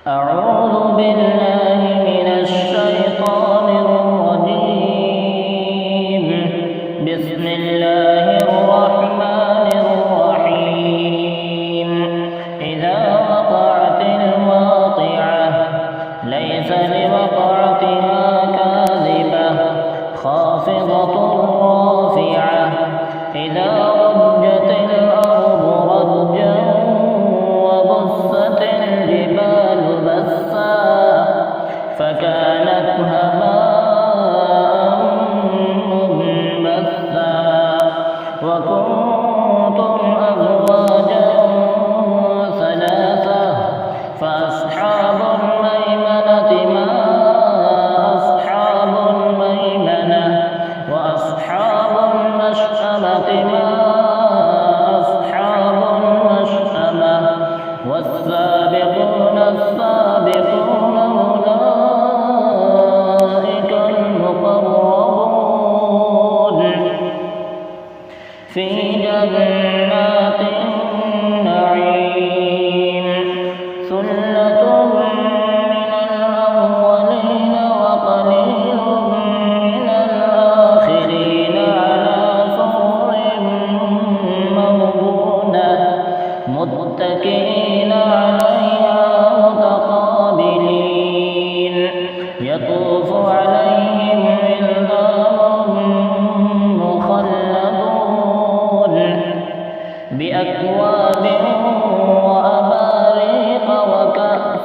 أعوذ بالله من الشيطان الرجيم. بسم الله الرحمن الرحيم. إذا وقعت الواقعة ليس لوقعتها كاذبة خافضة رافعة. إذا رجت الأرض رجا وبست الجبال بسا فكانت هباء منبثا وكنتم أزواجا ثلاثة فأصحاب الميمنة ما أصحاب الميمنة وأصحاب المشأمة ما أصحاب المشأمة والسابقون السابقون أولئك المقربون في جنات النعيم. ثلة من الأولين وقليل من الآخرين على سرر موضونة متكئين عليها متقابلين. يطوف عليهم ولدان مخلدون بأكواب وأباريق وكأس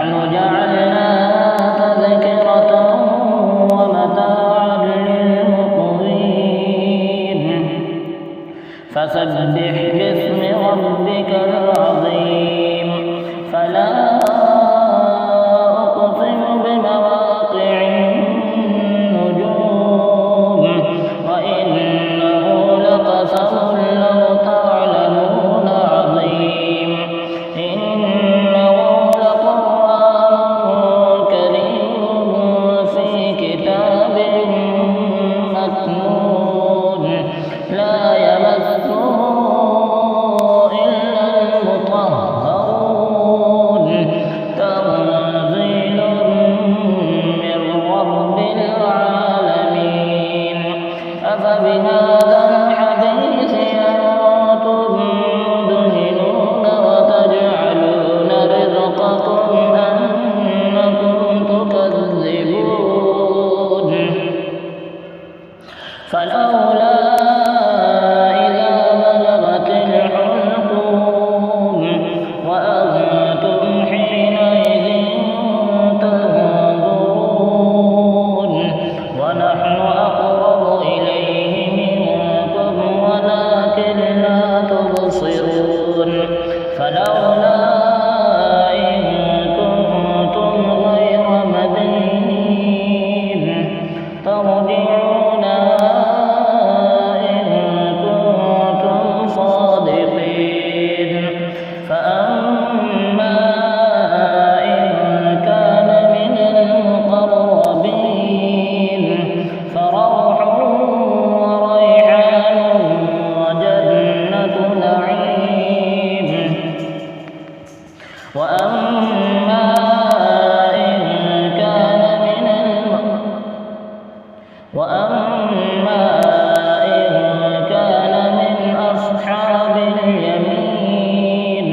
نحن جعلناها تذكرة ومتاعا للمقوين فسبح باسم ربك العظيم فلا أقسم بمواقع النجوم وإنه لقسم لو تعلمون عظيم إنه لقرآن كريم في كتاب مكنون لا يمسه إلا المطهرون تنزيل من رب العالمين أفبهذا الحديث أنتم مدهنون وتجعلون رزقكم أنكم تكذبون فلولا إذا بلغت الحلقوم وأنتم حينئذ تنظرون ونحن أقرب إليه منكم ولكن لا تبصرون فلولا إن كنتم غير مدينين ترجعونها إن كنتم صادقين فأما إن كان من المقربين فروح وريحان وجنة نعيم وأما إن كان من أصحاب اليمين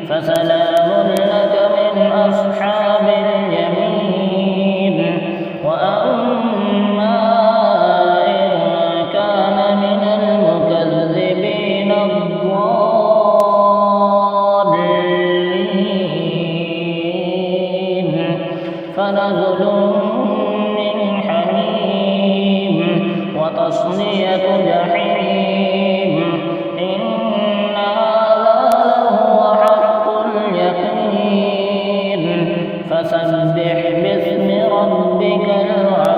فسلام لك من أصحاب اليمين وأما إن كان من المكذبين الضالين فنزل من حميم وتصلية جحيم إن هذا لهو حق اليقين فسبح باسم ربك العظيم